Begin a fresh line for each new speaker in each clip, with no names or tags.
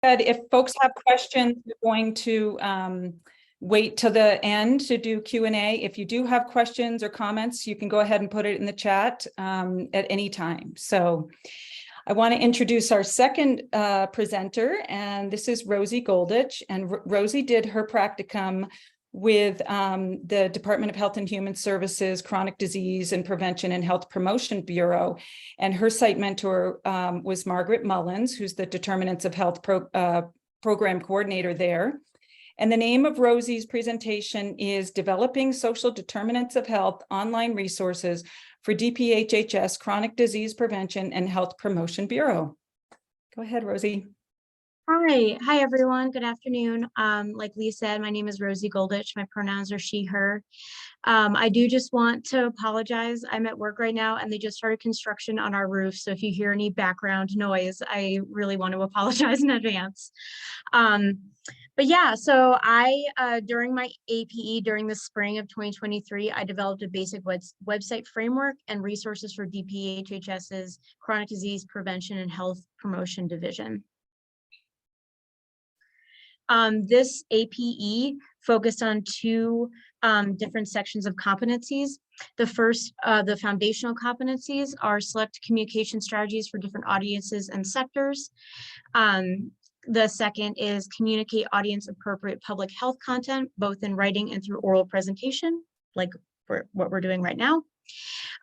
If folks have questions, we're going to wait till the end to do Q&A. If you do have questions or comments, you can go ahead and put it in the chat at any time. So I want to introduce our second presenter, and this is Rosie Goldich. And Rosie did her practicum with the Department of Health and Human Services Chronic Disease and Prevention and Health Promotion Bureau. And her site mentor was Margaret Mullins, who's the Determinants of Health program coordinator there. And the name of Rosie's presentation is Developing Social Determinants of Health Online Resources for DPHHS Chronic Disease Prevention and Health Promotion Bureau. Go ahead, Rosie.
Hi everyone. Good afternoon. Like Lee said, my name is Rosie Goldich. My pronouns are she, her. I do just want to apologize. I'm at work right now and they just started construction on our roof. So if you hear any background noise, I really want to apologize in advance. But yeah, so during my APE during the spring of 2023, I developed a basic website framework and resources for DPHHS's Chronic Disease Prevention and Health Promotion Division. This APE focused on two different sections of competencies. The first, the foundational competencies, are select communication strategies for different audiences and sectors. The second is communicate audience appropriate public health content, both in writing and through oral presentation, like what we're doing right now.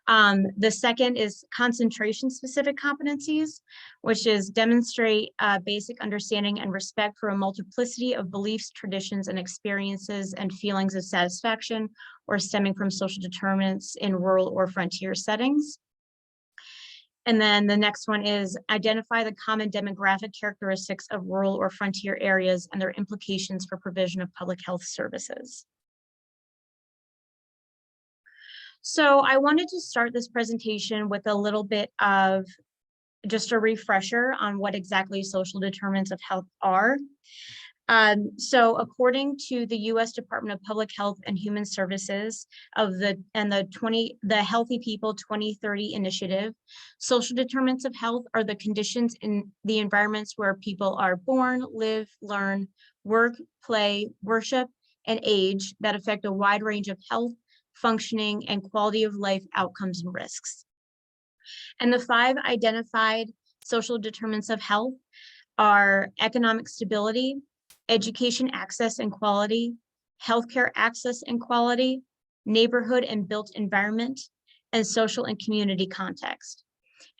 The second is concentration specific competencies, which is demonstrate basic understanding and respect for a multiplicity of beliefs, traditions, and experiences and feelings of satisfaction or stemming from social determinants in rural or frontier settings. And then the next one is identify the common demographic characteristics of rural or frontier areas and their implications for provision of public health services. So I wanted to start this presentation with a little bit of just a refresher on what exactly social determinants of health are. So according to the U.S. Department of Public Health and Human Services the Healthy People 2030 initiative, social determinants of health are the conditions in the environments where people are born, live, learn, work, play, worship, and age that affect a wide range of health, functioning, and quality of life outcomes and risks. And the 5 identified social determinants of health are economic stability, education access and quality, healthcare access and quality, neighborhood and built environment, and social and community context.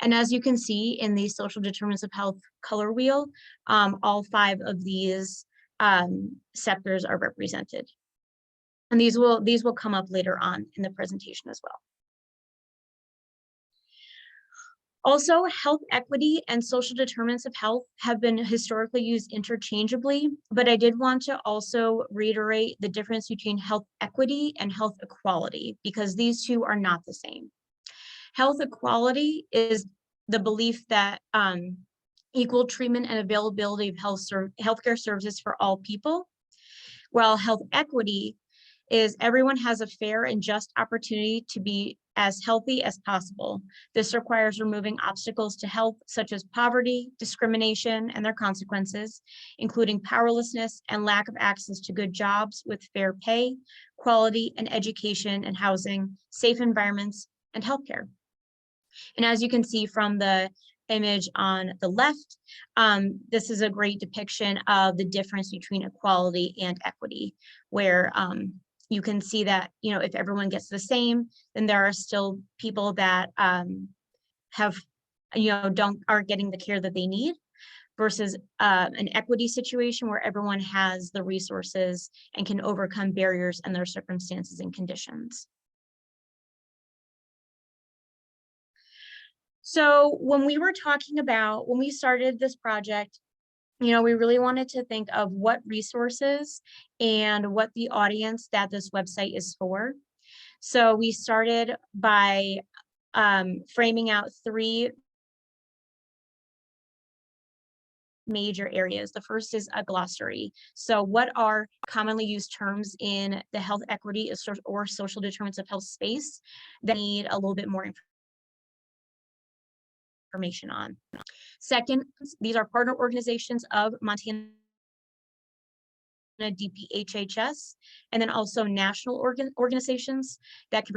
And as you can see in the social determinants of health color wheel, all 5 of these sectors are represented. And these will come up later on in the presentation as well. Also, health equity and social determinants of health have been historically used interchangeably, but I did want to also reiterate the difference between health equity and health equality, because these two are not the same. Health equality is the belief that equal treatment and availability of healthcare services for all people, while health equity is everyone has a fair and just opportunity to be as healthy as possible. This requires removing obstacles to health, such as poverty, discrimination, and their consequences, including powerlessness and lack of access to good jobs with fair pay, quality, and education and housing, safe environments, and healthcare. And as you can see from the image on the left, this is a great depiction of the difference between equality and equity, where you can see that, you know, if everyone gets the same, then there are still people that aren't getting the care that they need, versus an equity situation where everyone has the resources and can overcome barriers and their circumstances and conditions. So when we started this project, you know, we really wanted to think of what resources and what the audience that this website is for. So we started by framing out 3 major areas. The first is a glossary. So what are commonly used terms in the health equity or social determinants of health space that need a little bit more information on. Second, these are partner organizations of Montana DPHHS, and then also national organizations that can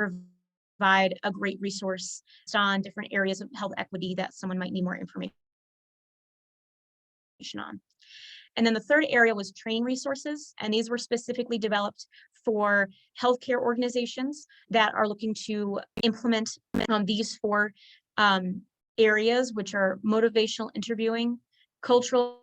provide a great resource on different areas of health equity that someone might need more information on. And then the third area was training resources, and these were specifically developed for healthcare organizations that are looking to implement these four areas, which are motivational interviewing, cultural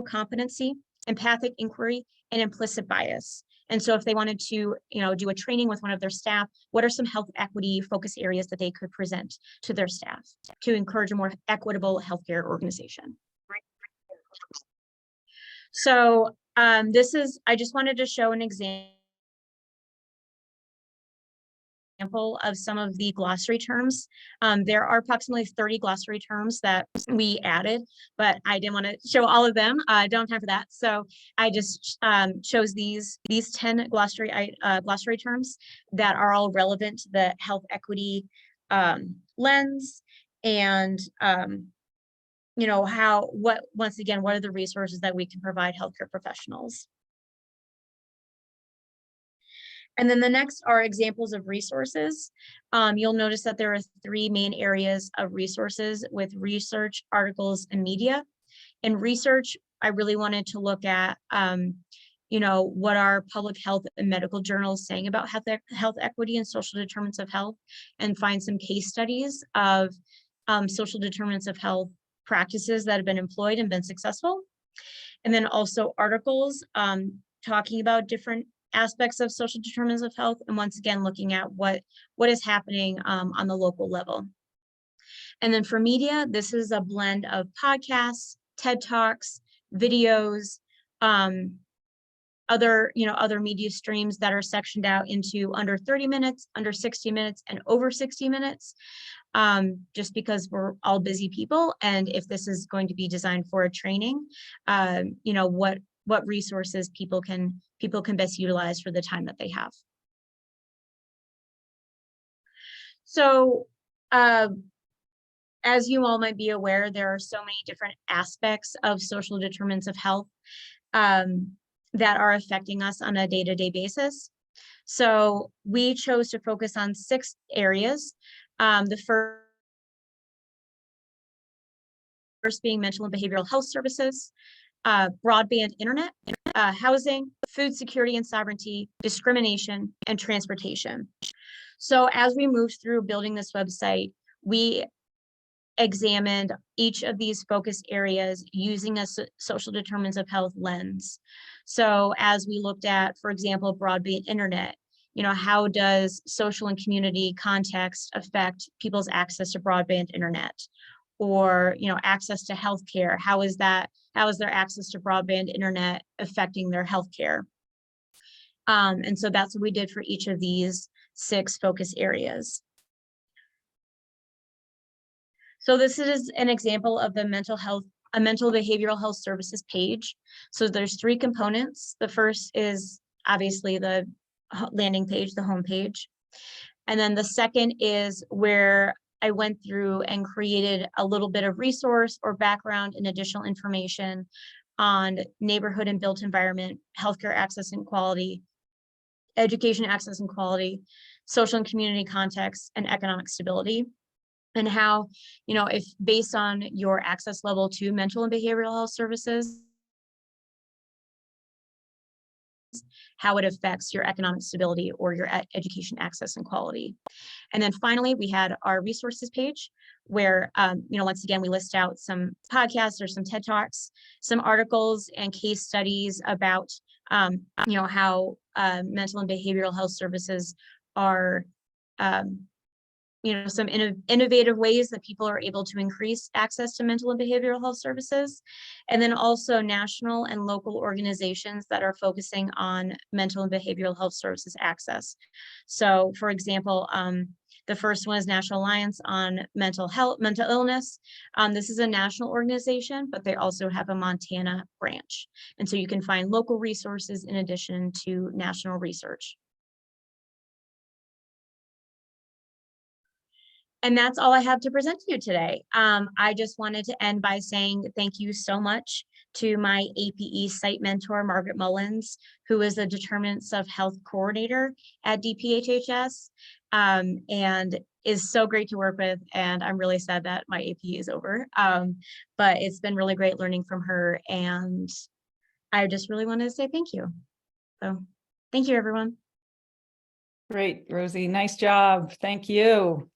competency, empathic inquiry, and implicit bias. And so if they wanted to, do a training with one of their staff, what are some health equity focus areas that they could present to their staff to encourage a more equitable healthcare organization? So I just wanted to show an example of some of the glossary terms. There are approximately 30 glossary terms that we added, but I didn't want to show all of them. I don't have time for that. So I just chose these 10 glossary terms that are all relevant to the health equity lens, and once again, what are the resources that we can provide healthcare professionals? And then the next are examples of resources. You'll notice that there are 3 main areas of resources with research, articles, and media. In research, I really wanted to look at, what are public health and medical journals saying about health equity and social determinants of health, and find some case studies of social determinants of health practices that have been employed and been successful. And then also articles talking about different aspects of social determinants of health, and once again looking at what is happening on the local level. And then for media, this is a blend of podcasts, TED Talks, videos, other media streams that are sectioned out into under 30 minutes, under 60 minutes, and over 60 minutes, just because we're all busy people. And if this is going to be designed for a training, what resources people can best utilize for the time that they have. So as you all might be aware, there are so many different aspects of social determinants of health that are affecting us on a day-to-day basis. So we chose to focus on 6 areas. The first being mental and behavioral health services, broadband internet, housing, food security and sovereignty, discrimination, and transportation. So as we moved through building this website, we examined each of these focus areas using a social determinants of health lens. So as we looked at, for example, broadband internet, how does social and community context affect people's access to broadband internet? Or, access to healthcare, how is their access to broadband internet affecting their healthcare? And so that's what we did for each of these 6 focus areas. So this is an example of the mental behavioral health services page. So there's 3 components. The first is obviously the landing page, the home page. And then the second is where I went through and created a little bit of resource or background and additional information on neighborhood and built environment, healthcare access and quality, education access and quality, social and community context, and economic stability. And how, if based on your access level to mental and behavioral health services, how it affects your economic stability or your education access and quality. And then finally, we had our resources page where, once again, we list out some podcasts or some TED Talks, some articles and case studies about, how mental and behavioral health services are, some innovative ways that people are able to increase access to mental and behavioral health services. And then also national and local organizations that are focusing on mental and behavioral health services access. So for example, the first one is National Alliance on Mental Illness. This is a national organization, but they also have a Montana branch. And so you can find local resources in addition to national research. And that's all I have to present to you today. I just wanted to end by saying thank you so much to my APE site mentor, Margaret Mullins, who is the Determinants of Health Coordinator at DPHHS, and is so great to work with. And I'm really sad that my APE is over. But it's been really great learning from her. And I just really wanted to say thank you. So thank you, everyone.
Great, Rosie. Nice job. Thank you.